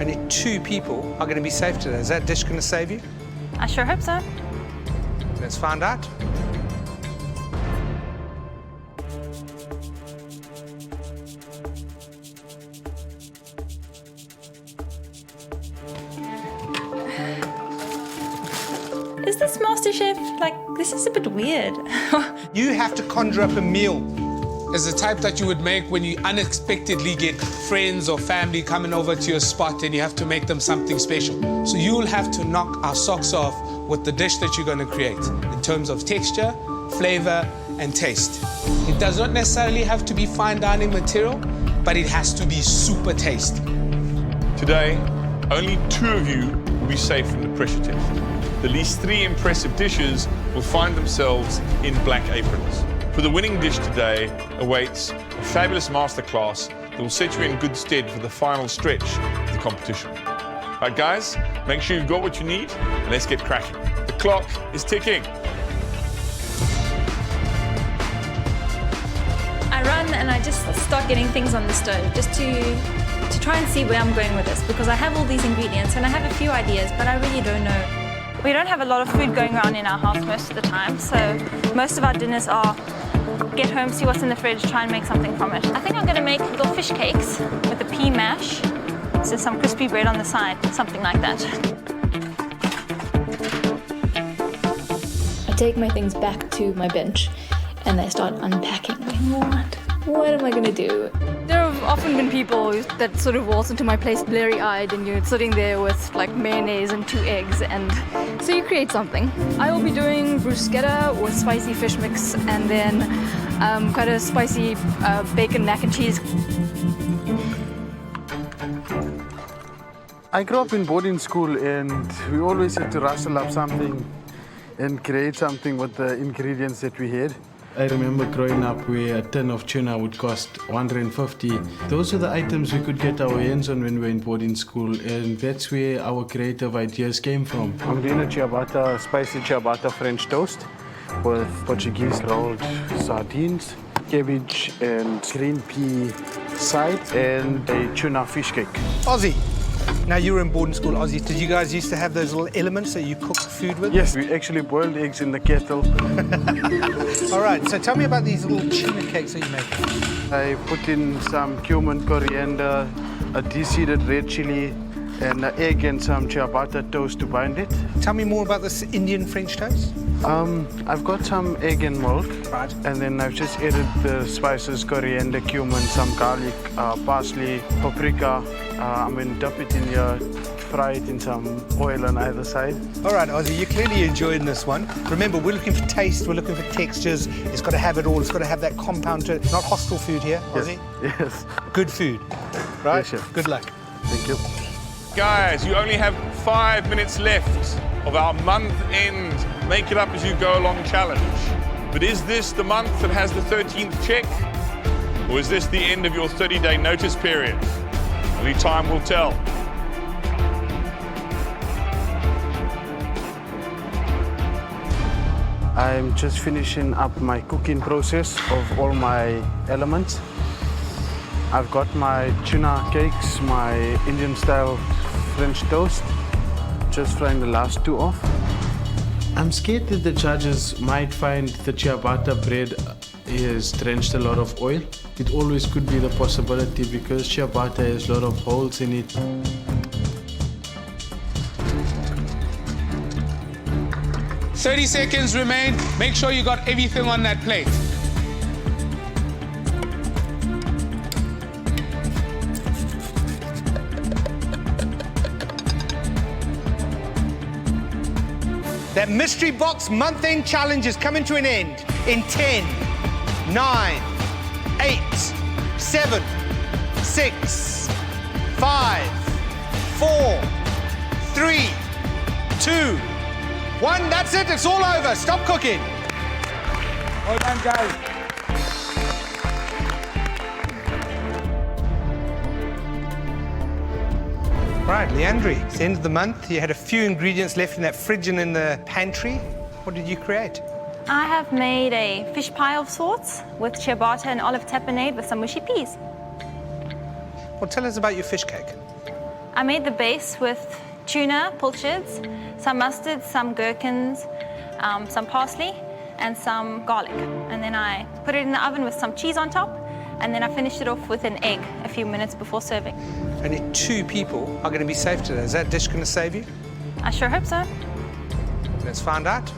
only 2 people are going to be safe today. Is that dish going to save you? I sure hope so. Let's find out. Is this MasterChef? Like, this is a bit weird. You have to conjure up a meal. Is the type that you would make when you unexpectedly get friends or family coming over to your spot and you have to make them something special. So you'll have to knock our socks off with the dish that you're going to create in terms of texture, flavor, and taste. It does not necessarily have to be fine dining material, but it has to be super tasty. Today, only 2 of you will be safe from the pressure test. The least 3 impressive dishes will find themselves in black aprons. For the winning dish today awaits a fabulous masterclass that will set you in good stead for the final stretch of the competition. Right, guys, make sure you've got what you need, and let's get cracking. The clock is ticking. I run and I just start getting things on the stove just to try and see where I'm going with this, because I have all these ingredients and I have a few ideas, but I really don't know. We don't have a lot of food going around in our house most of the time, so most of our dinners are get home, see what's in the fridge, try and make something from it. I think I'm going to make little fish cakes with a pea mash, so some crispy bread on the side, something like that. I take my things back to my bench and I start unpacking. What am I going to do? There have often been people that sort of waltz into my place blurry-eyed and you're sitting there with like mayonnaise and 2 eggs, and so you create something. I will be doing bruschetta with spicy fish mix and then quite a spicy bacon mac and cheese. I grew up in boarding school and we always had to rustle up something and create something with the ingredients that we had. I remember growing up where a tin of tuna would cost 150. Those are the items we could get our hands on when we were in boarding school, and that's where our creative ideas came from. I'm doing a ciabatta, spicy ciabatta French toast with Portuguese rolled sardines, cabbage and green pea side, and a tuna fish cake. Ozzy, now you were in boarding school, Ozzy. Did you guys used to have those little elements that you cooked food with? Yes, we actually boiled eggs in the kettle. All right, so tell me about these little tuna cakes that you make. I put in some cumin, coriander, a de-seeded red chili, and an egg and some ciabatta toast to bind it. Tell me more about this Indian French toast. I've got some egg and milk, right, and then I've just added the spices, coriander, cumin, some garlic, parsley, paprika. I'm going to dip it in here, fry it in some oil on either side. All right, Ozzy, you're clearly enjoying this one. Remember, we're looking for taste, we're looking for textures. It's got to have it all. It's got to have that compound to it. Not hostile food here, Ozzy. Yes. Good food, right? Yes, chef. Good luck. Thank you. Guys, you only have 5 minutes left of our month-end Make It Up As You Go Along challenge. But is this the month that has the 13th check? Or is this the end of your 30-day notice period? Only time will tell. I'm just finishing up my cooking process of all my elements. I've got my tuna cakes, my Indian-style French toast. Just frying the last 2 off. I'm scared that the judges might find the ciabatta bread is drenched a lot of oil. It always could be the possibility because ciabatta has a lot of holes in it. "30 seconds remain. Make sure you got everything on that plate." That mystery box month-end challenge is coming to an end in 10, 9, 8, 7, 6, 5, 4, 3, 2, 1. That's it. It's all over. Stop cooking. Well done, guys. Right, Leandri, it's the end of the month. You had a few ingredients left in that fridge and in the pantry. What did you create? I have made a fish pie of sorts with ciabatta and olive tapenade with some mushy peas. Well, tell us about your fish cake. I made the base with tuna, pilchards, some mustard, some gherkins, some parsley, and some garlic. And then I put it in the oven with some cheese on top, and then I finished it off with an egg a few minutes before serving. Only 2 people are going to be safe today. Is that dish going to save you? I sure hope so. Let's find out.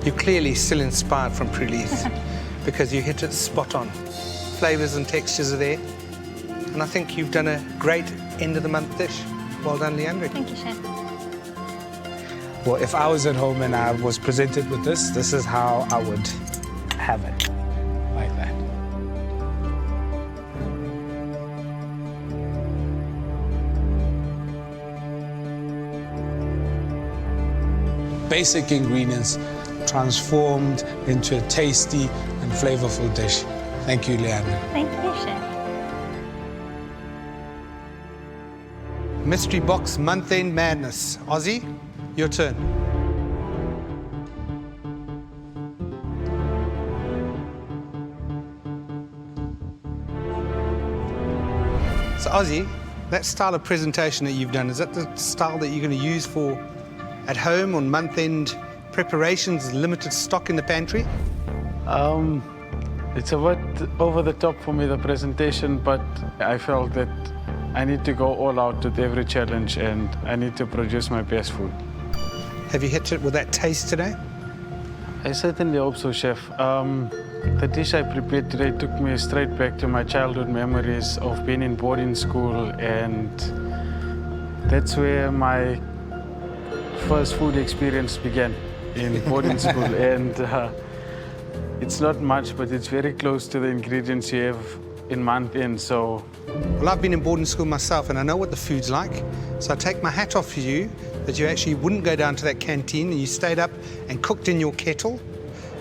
You're clearly still inspired from Prulise because you hit it spot on. Flavors and textures are there. And I think you've done a great end of the month dish. Well done, Leandri. Thank you, Chef. Well, if I was at home and I was presented with this is how I would have it, like that. Basic ingredients transformed into a tasty and flavorful dish. Thank you, Leandri. Thank you, Chef. Mystery box month-end madness. Ozzy, your turn. So Ozzy, that style of presentation that you've done, is that the style that you're going to use for at home on month-end preparations, limited stock in the pantry? It's a bit over the top for me, the presentation, but I felt that I need to go all out with every challenge and I need to produce my best food. Have you hit it with that taste today? I certainly hope so, Chef. The dish I prepared today took me straight back to my childhood memories of being in boarding school, and that's where my first food experience began, in boarding school. And it's not much, but it's very close to the ingredients you have in month end, so. Well, I've been in boarding school myself and I know what the food's like. So I take my hat off for you that you actually wouldn't go down to that canteen and you stayed up and cooked in your kettle.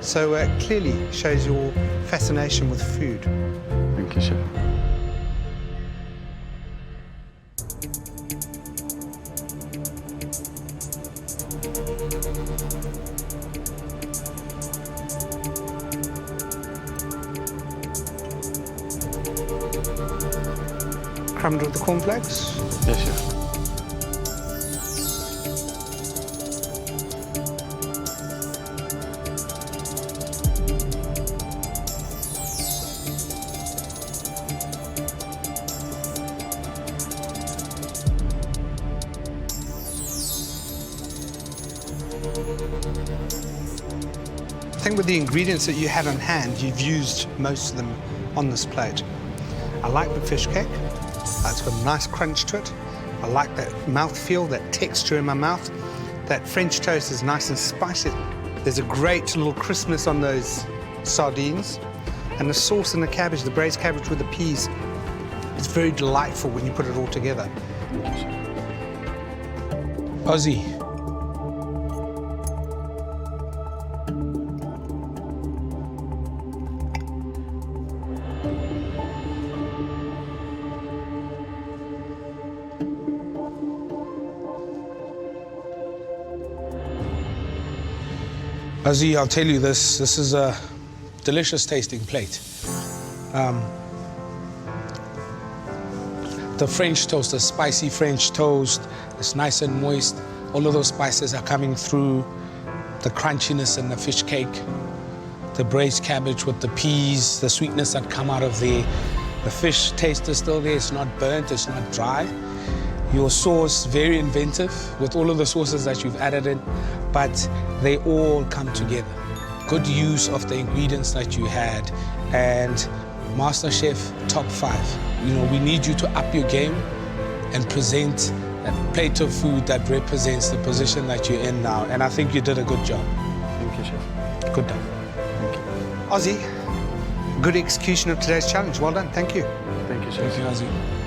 So it clearly shows your fascination with food. Thank you, Chef. Crumbed with the cornflakes. Yes, Chef. I think with the ingredients that you had on hand, you've used most of them on this plate. I like the fish cake. It's got a nice crunch to it. I like that mouthfeel, that texture in my mouth. That French toast is nice and spicy. There's a great little crispness on those sardines. And the sauce and the cabbage, the braised cabbage with the peas, it's very delightful when you put it all together. Ozzy, Ozzy, I'll tell you this. This is a delicious tasting plate. The French toast, the spicy French toast, it's nice and moist. All of those spices are coming through. The crunchiness in the fish cake, the braised cabbage with the peas, the sweetness that come out of there. The fish taste is still there. It's not burnt, it's not dry. Your sauce, very inventive with all of the sauces that you've added in, but they all come together. Good use of the ingredients that you had, and MasterChef top 5. You know, we need you to up your game and present a plate of food that represents the position that you're in now, and I think you did a good job. Thank you, Chef. Good done. Thank you. Ozzy, good execution of today's challenge. Well done, thank you. Thank you, Chef. Thank you, Ozzy.